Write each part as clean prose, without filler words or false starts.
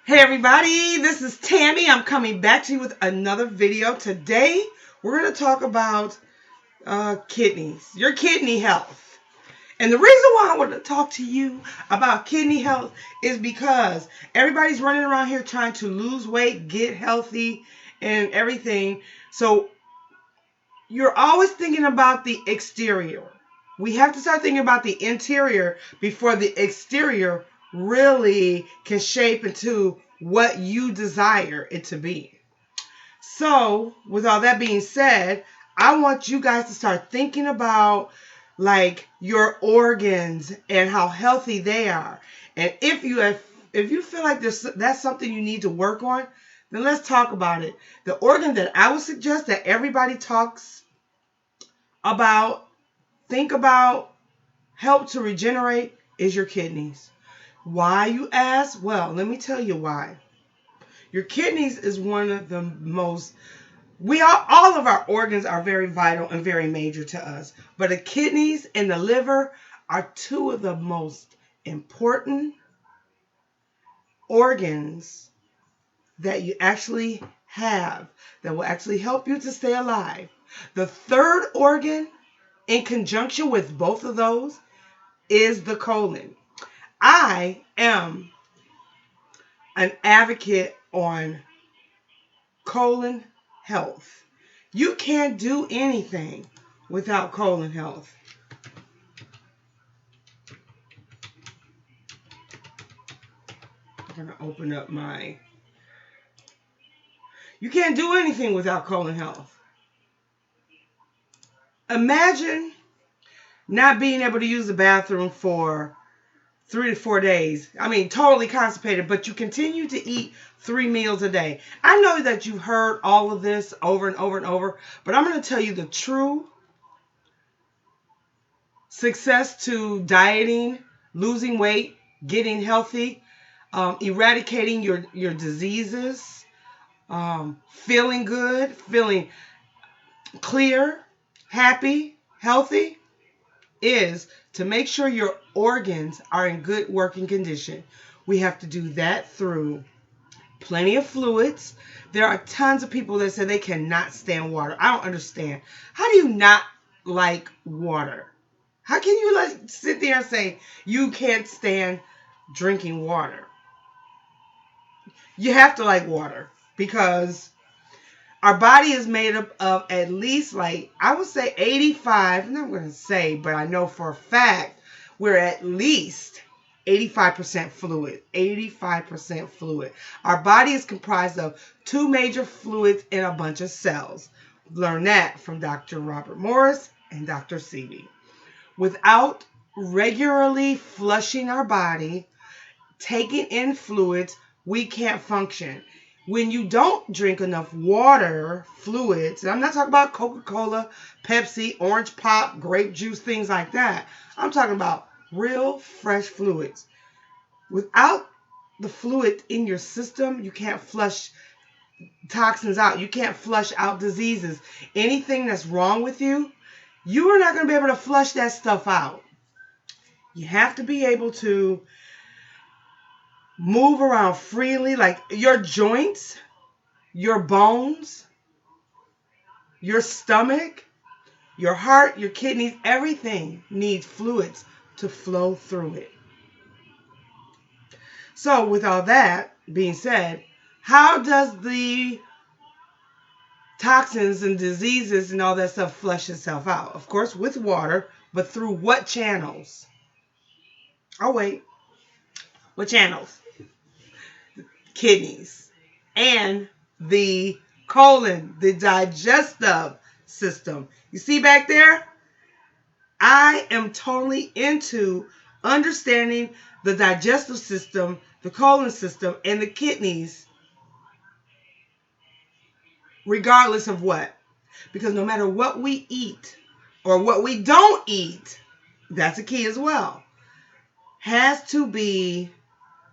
Hey everybody, this is Tammy. I'm coming back to you with another video. Today, we're going to talk about kidneys, your kidney health. And the reason why I want to talk to you about kidney health is because everybody's running around here trying to lose weight, get healthy, and everything. So you're always thinking about the exterior. We have to start thinking about the interior before the exterior really can shape into what you desire it to be. So, with all that being said, I want you guys to start thinking about like your organs and how healthy they are. And if you feel like that's something you need to work on, then let's talk about it. The organ that I would suggest that everybody talks about, think about, help to regenerate is your kidneys. Why, you ask? Well, let me tell you why. Your kidneys is one of the most, all of our organs are very vital and very major to us. But the kidneys and the liver are two of the most important organs that you actually have that will actually help you to stay alive. The third organ in conjunction with both of those is the colon. I am an advocate on colon health. You can't do anything without colon health. I'm going to open up You can't do anything without colon health. Imagine not being able to use the bathroom for 3 to 4 days. I mean, totally constipated, but you continue to eat 3 meals a day. I know that you've heard all of this over and over and over, but I'm going to tell you the true success to dieting, losing weight, getting healthy, eradicating your diseases, feeling good, feeling clear, happy, healthy, is to make sure your organs are in good working condition. We have to do that through plenty of fluids. There are tons of people that say they cannot stand water. I don't understand. How do you not like water? How can you sit there and say you can't stand drinking water? You have to like water because our body is made up of at least, I would say 85, I'm not going to say, but I know for a fact we're at least 85% fluid. 85% fluid. Our body is comprised of 2 major fluids and a bunch of cells. Learn that from Dr. Robert Morris and Dr. Seeley. Without regularly flushing our body, taking in fluids, we can't function. When you don't drink enough water, fluids, and I'm not talking about Coca-Cola, Pepsi, orange pop, grape juice, things like that. I'm talking about real fresh fluids. Without the fluid in your system, you can't flush toxins out. You can't flush out diseases. Anything that's wrong with you, you are not going to be able to flush that stuff out. You have to be able to move around freely, like your joints, your bones, your stomach, your heart, your kidneys, everything needs fluids to flow through it. So with all that being said, how does the toxins and diseases and all that stuff flush itself out? Of course, with water, but through what channels? Oh, wait. What channels? Kidneys and the colon, the digestive system. You see back there? I am totally into understanding the digestive system, the colon system, and the kidneys, regardless of what. Because no matter what we eat or what we don't eat, that's a key as well, has to be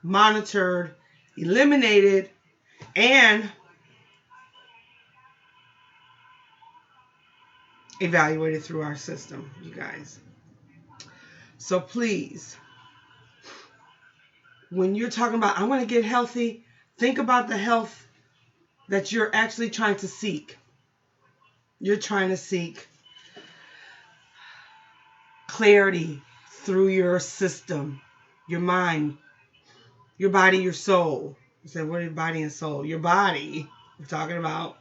monitored, eliminated, and evaluated through our system, you guys. So please, when you're talking about, I want to get healthy, Think about the health that you're actually trying to seek. You're trying to seek clarity through your system, your mind, your body, your soul. I said, what is body and soul? Your body, we're talking about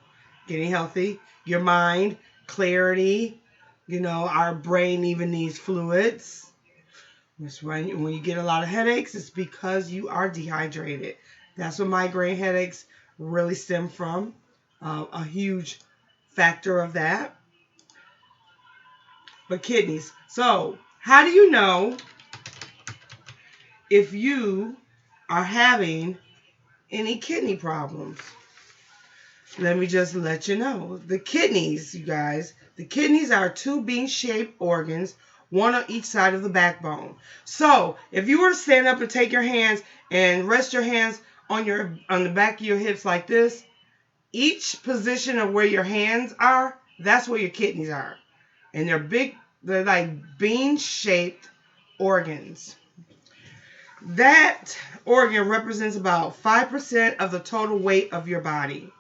getting healthy. Your mind, clarity. You know, our brain even needs fluids. When you get a lot of headaches, it's because you are dehydrated. That's what migraine headaches really stem from. A huge factor of that. But kidneys. So, how do you know if you are having any kidney problems? Let me just let you know. The kidneys, you guys, the kidneys are two bean-shaped organs, one on each side of the backbone. So, if you were to stand up and take your hands and rest your hands on the back of your hips like this, each position of where your hands are, that's where your kidneys are. And they're like bean-shaped organs. That organ represents about 5% of the total weight of your body.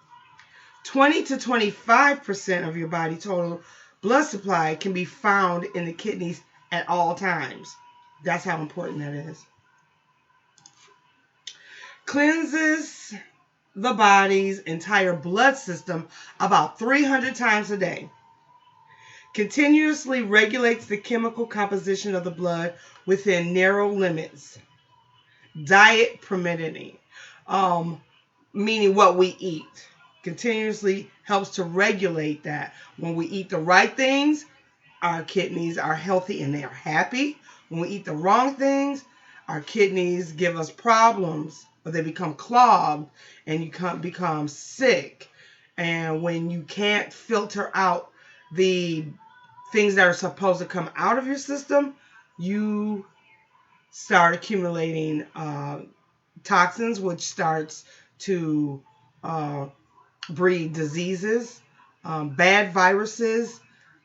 20 to 25% of your body total blood supply can be found in the kidneys at all times. That's how important that is. Cleanses the body's entire blood system about 300 times a day. Continuously regulates the chemical composition of the blood within narrow limits. Diet permitting, meaning what we eat. Continuously helps to regulate that. When we eat the right things, our kidneys are healthy and they are happy. When we eat the wrong things, our kidneys give us problems, or they become clogged and you become sick. And when you can't filter out the things that are supposed to come out of your system, you start accumulating toxins, which starts to breed diseases, bad viruses,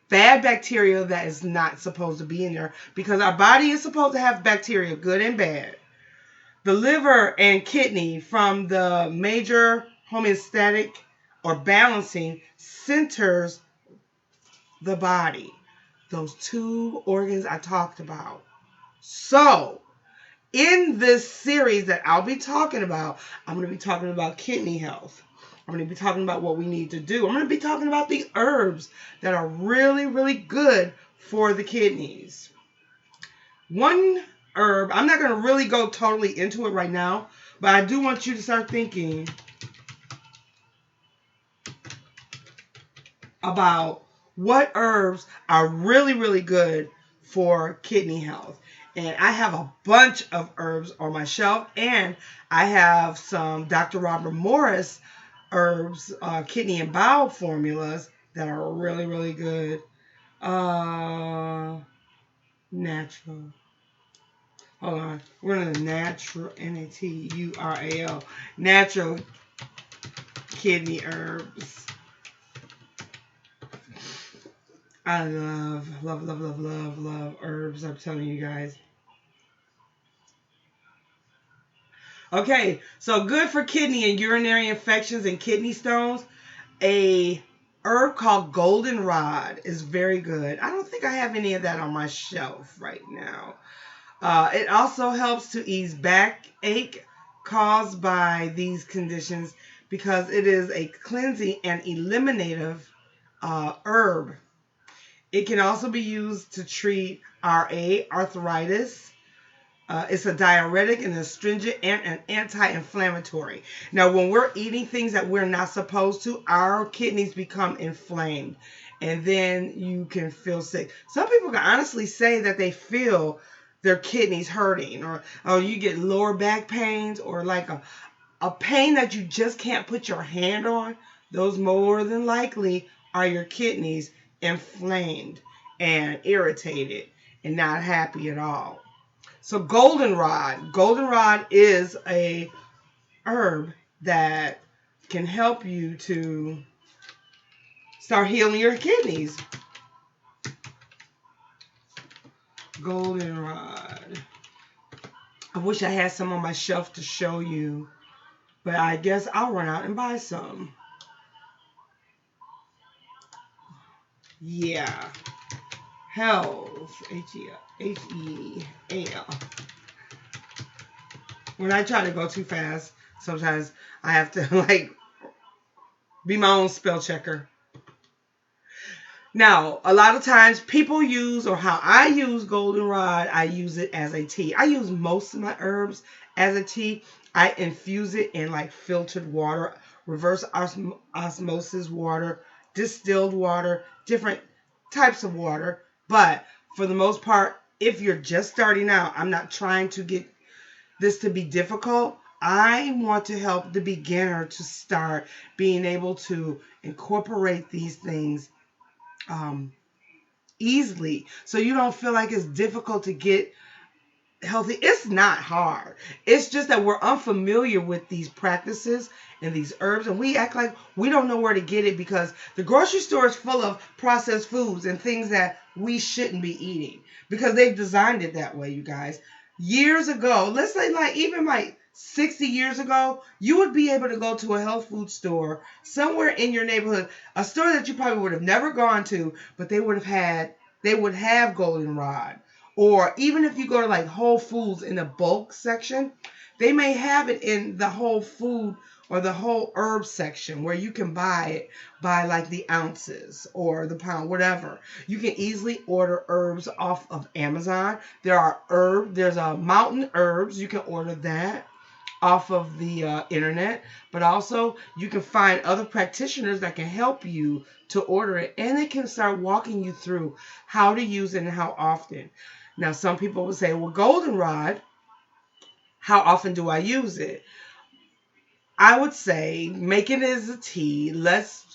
bad bacteria that is not supposed to be in there, because our body is supposed to have bacteria, good and bad. The liver and kidney, from the major homeostatic or balancing centers the body. Those two organs I talked about. So, in this series that I'll be talking about, I'm going to be talking about kidney health. I'm going to be talking about what we need to do. I'm going to be talking about the herbs that are really, really good for the kidneys. One herb, I'm not going to really go totally into it right now, but I do want you to start thinking about what herbs are really, really good for kidney health. And I have a bunch of herbs on my shelf, and I have some Dr. Robert Morris herbs, kidney and bowel formulas that are really, really good. Natural. Hold on. We're in the natural, Natural, natural kidney herbs. I love herbs. I'm telling you guys. Okay, so good for kidney and urinary infections and kidney stones. A herb called Goldenrod is very good. I don't think I have any of that on my shelf right now. It also helps to ease backache caused by these conditions because it is a cleansing and eliminative herb. It can also be used to treat RA, arthritis. It's a diuretic and astringent and an anti-inflammatory. Now, when we're eating things that we're not supposed to, our kidneys become inflamed, and then you can feel sick. Some people can honestly say that they feel their kidneys hurting, or you get lower back pains, or like a pain that you just can't put your hand on. Those more than likely are your kidneys inflamed and irritated and not happy at all. So goldenrod is a herb that can help you to start healing your kidneys. Goldenrod. I wish I had some on my shelf to show you, But I guess I'll run out and buy some. Yeah. Health. H-E-A-L. When I try to go too fast, sometimes I have to like be my own spell checker. Now, a lot of times people use, or how I use Goldenrod, I use it as a tea. I use most of my herbs as a tea. I infuse it in like filtered water, reverse osmosis water, distilled water, different types of water. But for the most part, if you're just starting out, I'm not trying to get this to be difficult. I want to help the beginner to start being able to incorporate these things easily, so you don't feel like it's difficult to get healthy. It's not hard. It's just that we're unfamiliar with these practices and these herbs, and we act like we don't know where to get it because the grocery store is full of processed foods and things that we shouldn't be eating because they've designed it that way, you guys. Years ago, let's say even 60 years ago, you would be able to go to a health food store somewhere in your neighborhood, a store that you probably would have never gone to, but they would have Goldenrod. Or even if you go to like Whole Foods in the bulk section, they may have it in the whole food or the whole herb section where you can buy it by like the ounces or the pound, whatever. You can easily order herbs off of Amazon. There's a mountain herbs. You can order that off of the internet, but also you can find other practitioners that can help you to order it, and they can start walking you through how to use it and how often. Now, some people will say, well, Goldenrod, how often do I use it? I would say make it as a tea. Let's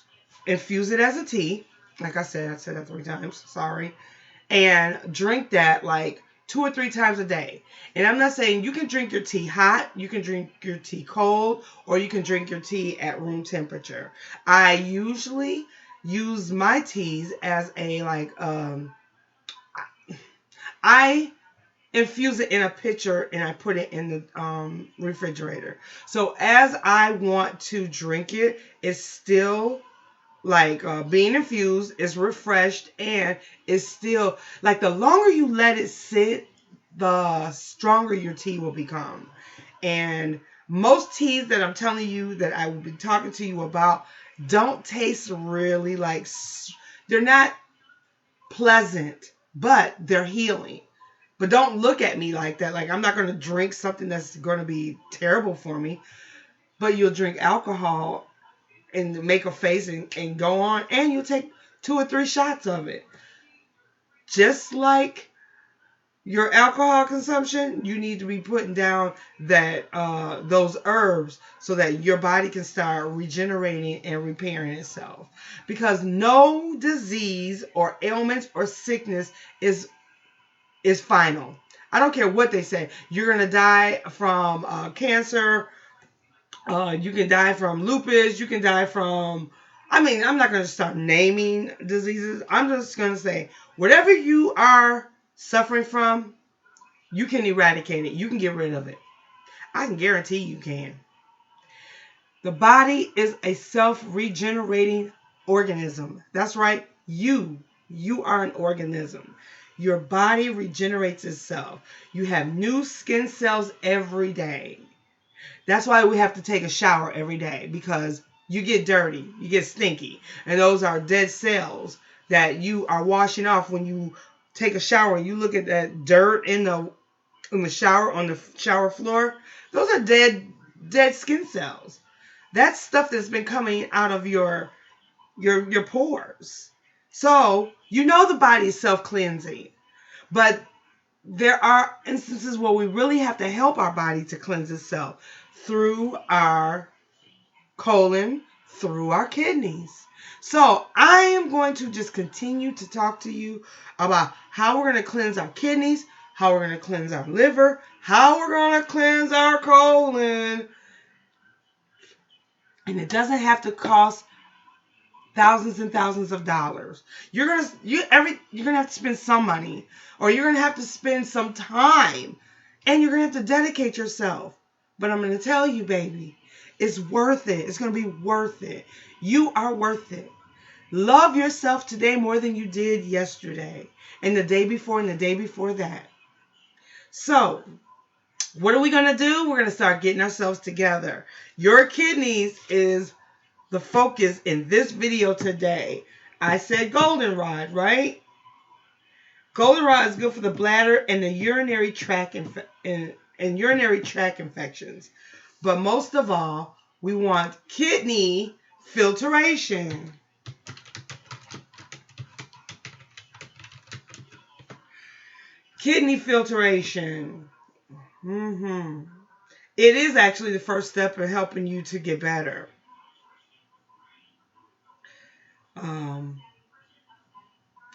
infuse it as a tea. Like I said that 3 times. Sorry. And drink that like 2 or 3 times a day. And I'm not saying you can drink your tea hot, you can drink your tea cold, or you can drink your tea at room temperature. I usually use my teas as a I infuse it in a pitcher and I put it in the refrigerator. So as I want to drink it, it's still like being infused, is refreshed, and it's still like the longer you let it sit, the stronger your tea will become. And most teas that I'm telling you that I will be talking to you about don't taste really like, they're not pleasant, but they're healing. But don't look at me like that. Like, I'm not going to drink something that's going to be terrible for me. But you'll drink alcohol and make a face and go on. And you'll take 2 or 3 shots of it. Just like your alcohol consumption, you need to be putting down that those herbs so that your body can start regenerating and repairing itself. Because no disease or ailment or sickness is final. I don't care what they say. You're going to die from cancer. You can die from lupus. You can die from, I'm not going to start naming diseases. I'm just going to say, whatever you are suffering from, you can eradicate it. You can get rid of it. I can guarantee you can. The body is a self-regenerating organism. That's right. You are an organism. Your body regenerates itself. You have new skin cells every day. That's why we have to take a shower every day, because you get dirty, you get stinky, and those are dead cells that you are washing off when you take a shower. You look at that dirt in the shower, on the shower floor. Those are dead skin cells. That's stuff that's been coming out of your pores. So the body is self-cleansing. But there are instances where we really have to help our body to cleanse itself through our colon, through our kidneys. So I am going to just continue to talk to you about how we're going to cleanse our kidneys, how we're going to cleanse our liver, how we're going to cleanse our colon. And it doesn't have to cost thousands and thousands of dollars. You're gonna have to spend some money, or you're gonna have to spend some time, and you're gonna have to dedicate yourself. But I'm gonna tell you, baby, It's worth it. It's going to be worth it. You are worth it. Love yourself today more than you did yesterday and the day before and the day before that. So, what are we going to do? We're going to start getting ourselves together. Your kidneys is the focus in this video today. I said goldenrod, right? Goldenrod is good for the bladder and the urinary tract urinary tract infections. But most of all, we want kidney filtration. Kidney filtration. It is actually the first step in helping you to get better.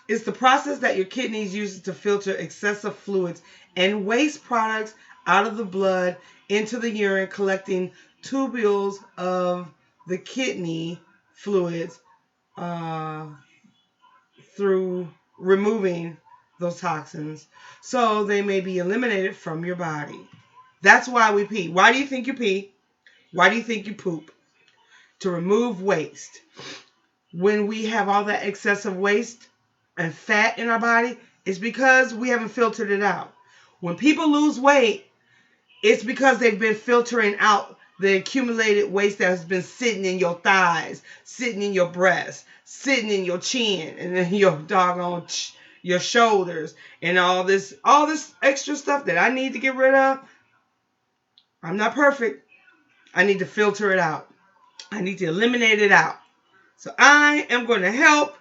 It's the process that your kidneys use to filter excessive fluids and waste products out of the blood into the urine, collecting tubules of the kidney fluids through removing those toxins so they may be eliminated from your body. That's why we pee. Why do you think you pee? Why do you think you poop? To remove waste. When we have all that excessive waste and fat in our body, it's because we haven't filtered it out. When people lose weight, it's because they've been filtering out the accumulated waste that has been sitting in your thighs, sitting in your breasts, sitting in your chin, and then your doggone your shoulders, and all this extra stuff that I need to get rid of. I'm not perfect. I need to filter it out. I need to eliminate it out. So I am going to help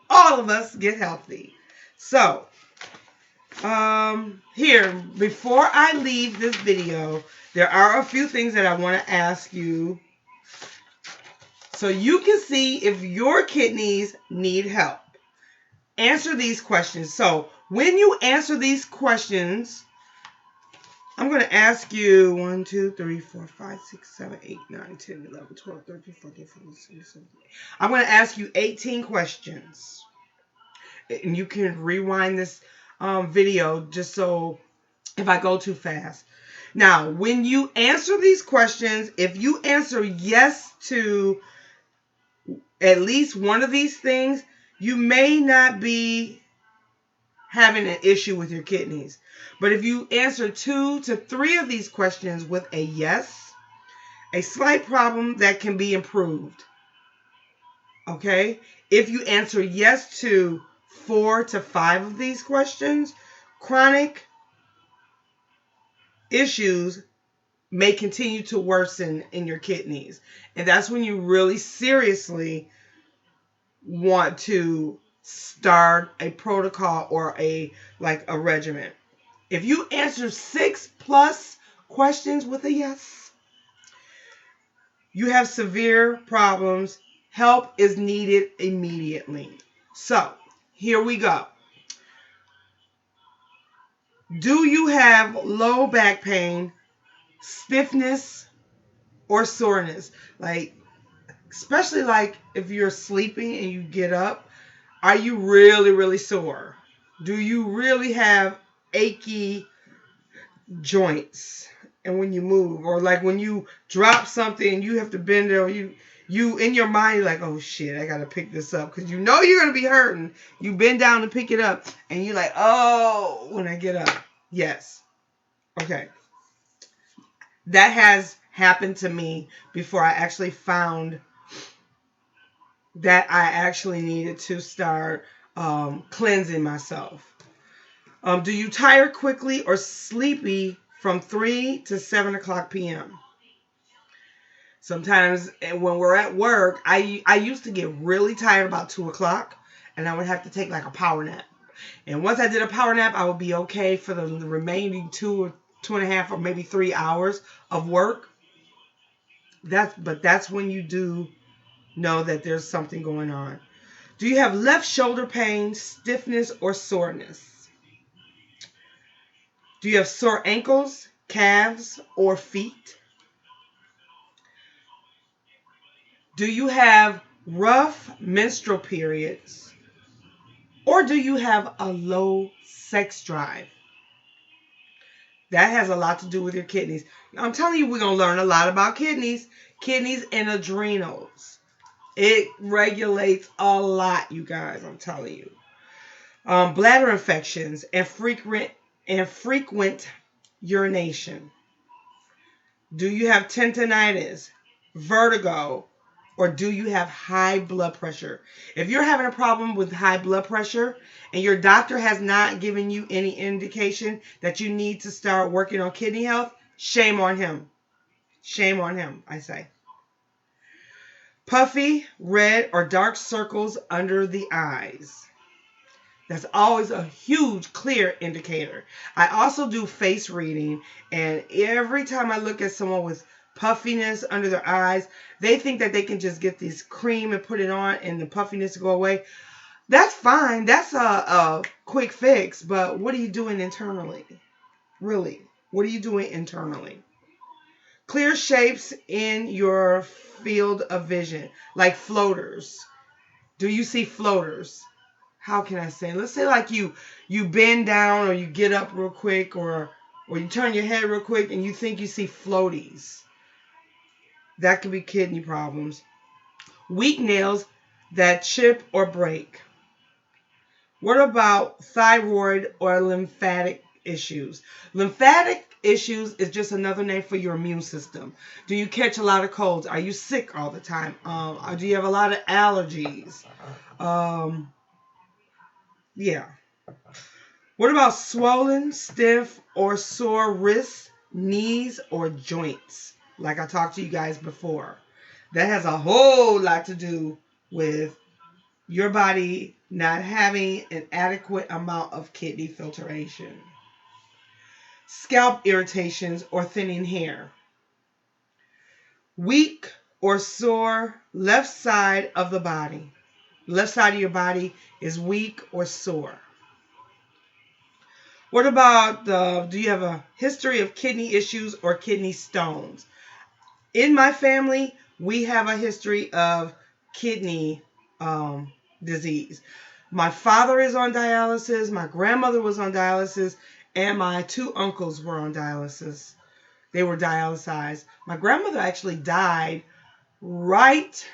all of us get healthy. So, here, before I leave this video, there are a few things that I want to ask you so you can see if your kidneys need help. Answer these questions. So, when you answer these questions, I'm going to ask you 1, 2, 3, 4, 5, 6, 7, 8, 9, 10, 11, 12, 13, 14, 15, 16, 17. I'm going to ask you 18 questions. And you can rewind this video just so if I go too fast. Now, when you answer these questions, if you answer yes to at least one of these things, you may not be having an issue with your kidneys. But if you answer 2 to 3 of these questions with a yes, a slight problem that can be improved. Okay? If you answer yes to 4 to 5 of these questions, chronic issues may continue to worsen in your kidneys. And that's when you really seriously want to start a protocol or a regimen. If you answer 6+ questions with a yes, you have severe problems. Help is needed immediately. So, here we go. Do you have low back pain, stiffness, or soreness? Especially if you're sleeping and you get up, are you really, really sore? Do you really have achy joints? And when you move, or when you drop something, you have to bend it, or you in your mind, you're like, oh shit, I gotta pick this up, because you know you're gonna be hurting. You bend down to pick it up, and you're like, oh, when I get up. Yes. Okay. That has happened to me before I actually found that I actually needed to start cleansing myself. Do you tire quickly or sleepy from 3 to 7 o'clock p.m.? Sometimes when we're at work, I used to get really tired about 2 o'clock, and I would have to take a power nap. And once I did a power nap, I would be okay for the remaining 2 or 2.5 or maybe 3 hours of work. But that's when you do know that there's something going on. Do you have left shoulder pain, stiffness, or soreness? Do you have sore ankles, calves, or feet? Do you have rough menstrual periods? Or do you have a low sex drive? That has a lot to do with your kidneys. I'm telling you, we're going to learn a lot about kidneys. Kidneys and adrenals. It regulates a lot, you guys. I'm telling you. Bladder infections and frequent urination. Do you have tendinitis, vertigo, or do you have high blood pressure? If you're having a problem with high blood pressure and your doctor has not given you any indication that you need to start working on kidney health, shame on him. Shame on him, I say. Puffy, red, or dark circles under the eyes. That's always a huge, clear indicator. I also do face reading, and every time I look at someone with puffiness under their eyes, they think that they can just get this cream and put it on and the puffiness go away. That's fine. That's a quick fix, but what are you doing internally? Really, what are you doing internally? Clear shapes in your field of vision, like floaters. Do you see floaters? How can I say? Let's say like you bend down or you get up real quick or you turn your head real quick and you think you see floaties. That could be kidney problems. Weak nails that chip or break. What about thyroid or lymphatic issues? Lymphatic issues is just another name for your immune system. Do you catch a lot of colds? Are you sick all the time? Do you have a lot of allergies? Yeah. What about swollen, stiff, or sore wrists, knees, or joints? Like I talked to you guys before. That has a whole lot to do with your body not having an adequate amount of kidney filtration. Scalp irritations or thinning hair. Weak or sore left side of the body. Left side of your body is weak or sore. What about do you have a history of kidney issues or kidney stones? In my family, we have a history of kidney disease. My father is on dialysis, my grandmother was on dialysis, and my two uncles were on dialysis. They were dialyzed. My grandmother actually died right,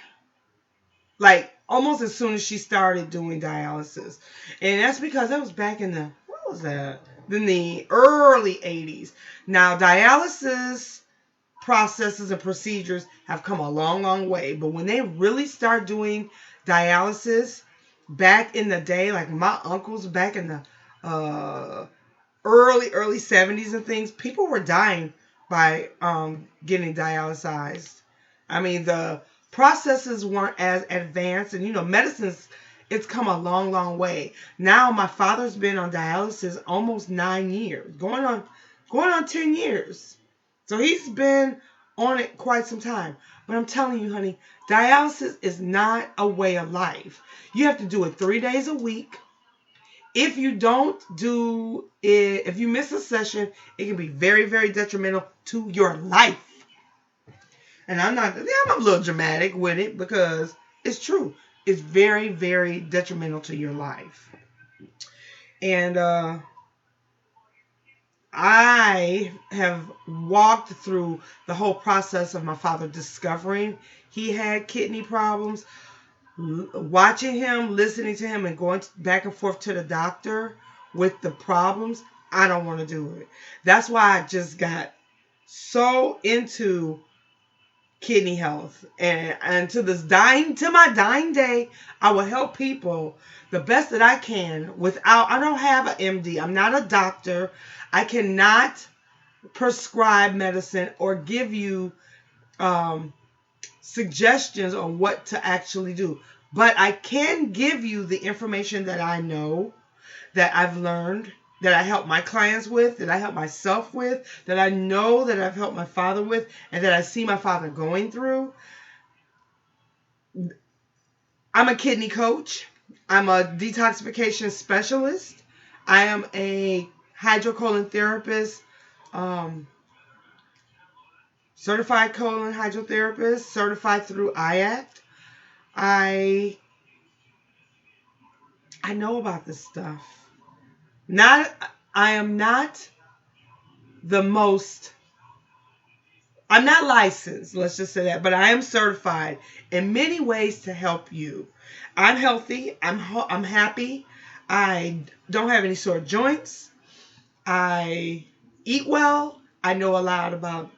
like almost as soon as she started doing dialysis. And that's because that was back in the, what was that? In the early 80s. Now, dialysis processes and procedures have come a long, long way. But when they really start doing dialysis back in the day, like my uncles back in the early 70s and things, people were dying by getting dialyzed. I mean, the processes weren't as advanced, and medicines, it's come a long, long way. Now my father's been on dialysis almost 9 years, going on 10 years. So he's been on it quite some time. But I'm telling you, honey, dialysis is not a way of life. You have to do it 3 days a week. If you don't do it, if you miss a session, it can be very, very detrimental to your life. And I'm a little dramatic with it because it's true. It's very, very detrimental to your life. And I have walked through the whole process of my father discovering he had kidney problems, watching him, listening to him, and going back and forth to the doctor with the problems. I don't want to do it. That's why I just got so into kidney health, and to my dying day, I will help people the best that I can I don't have an MD. I'm not a doctor. I cannot prescribe medicine or give you suggestions on what to actually do. But I can give you the information that I know, that I've learned, that I help my clients with, that I help myself with, that I know that I've helped my father with, and that I see my father going through. I'm a kidney coach. I'm a detoxification specialist. I am a hydrocolon therapist, certified colon hydrotherapist, certified through IACT. I know about this stuff. I am not the most, I'm not licensed, let's just say that, but I am certified in many ways to help you. I'm healthy. I'm happy. I don't have any sore joints. I eat well. I know a lot about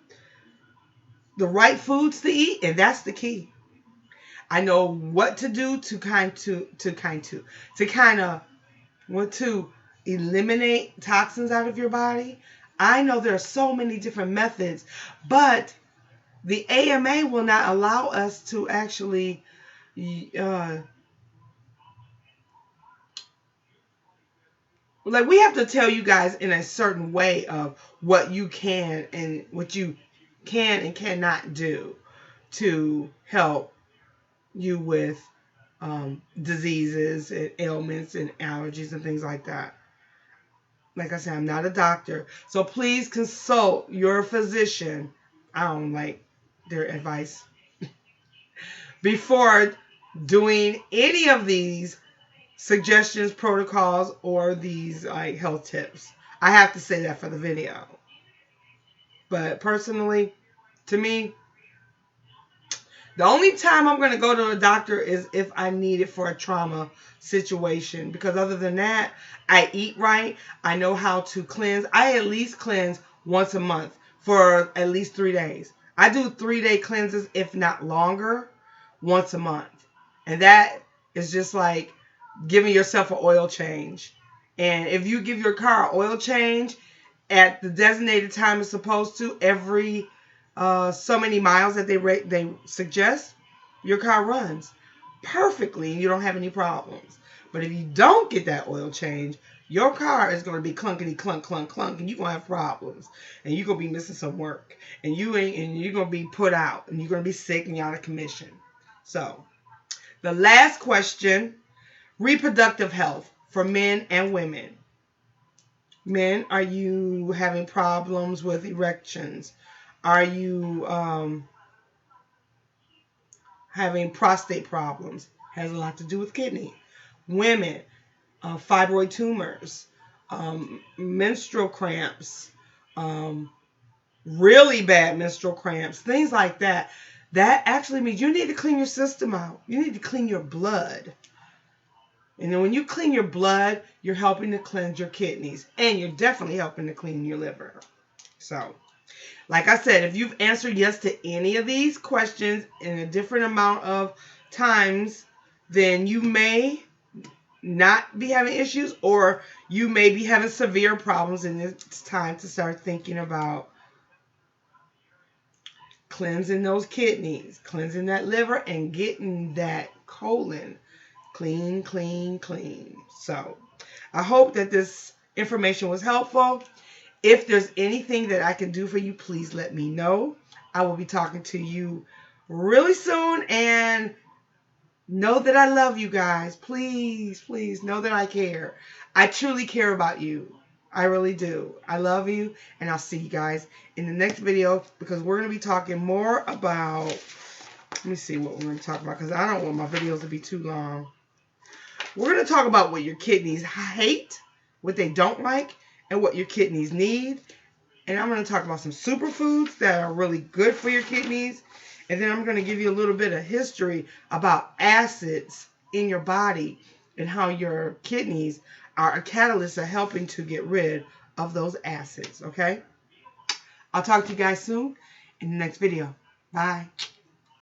the right foods to eat, and that's the key. I know what to do to want to eliminate toxins out of your body. I know there are so many different methods, but the AMA will not allow us to actually like, we have to tell you guys in a certain way of what you can and what you can and cannot do to help you with diseases and ailments and allergies and things like that. Like I said, I'm not a doctor, so please consult your physician. I don't like their advice before doing any of these suggestions, protocols, or these like health tips. I have to say that for the video. But personally, to me, the only time I'm going to go to a doctor is if I need it for a trauma situation. Because other than that, I eat right. I know how to cleanse. I at least cleanse once a month for at least 3 days. I do 3-day cleanses, if not longer, once a month. And that is just like giving yourself an oil change. And if you give your car an oil change at the designated time it's supposed to, every so many miles that they suggest, your car runs perfectly and you don't have any problems. But if you don't get that oil change, your car is going to be clunkety clunk clunk clunk, and you're going to have problems, and you're going to be missing some work, and you're going to be put out, and you're going to be sick and you're out of commission. So the last question: reproductive health for men and women. Men, are you having problems with erections? Are you having prostate problems? Has a lot to do with kidney. Women, fibroid tumors, menstrual cramps, really bad menstrual cramps, things like that. That actually means you need to clean your system out. You need to clean your blood. And then when you clean your blood, you're helping to cleanse your kidneys. And you're definitely helping to clean your liver. So, like I said, if you've answered yes to any of these questions in a different amount of times, then you may not be having issues, or you may be having severe problems, and it's time to start thinking about cleansing those kidneys, cleansing that liver, and getting that colon clean, clean, clean. So I hope that this information was helpful. If there's anything that I can do for you, please let me know. I will be talking to you really soon, and know that I love you guys. Please, please know that I care. I truly care about you. I really do. I love you, and I'll see you guys in the next video, because we're going to be talking more about, let me see what we're going to talk about, because I don't want my videos to be too long. We're going to talk about what your kidneys hate, what they don't like, and what your kidneys need. And I'm going to talk about some superfoods that are really good for your kidneys. And then I'm going to give you a little bit of history about acids in your body and how your kidneys are a catalyst of helping to get rid of those acids. Okay? I'll talk to you guys soon in the next video. Bye.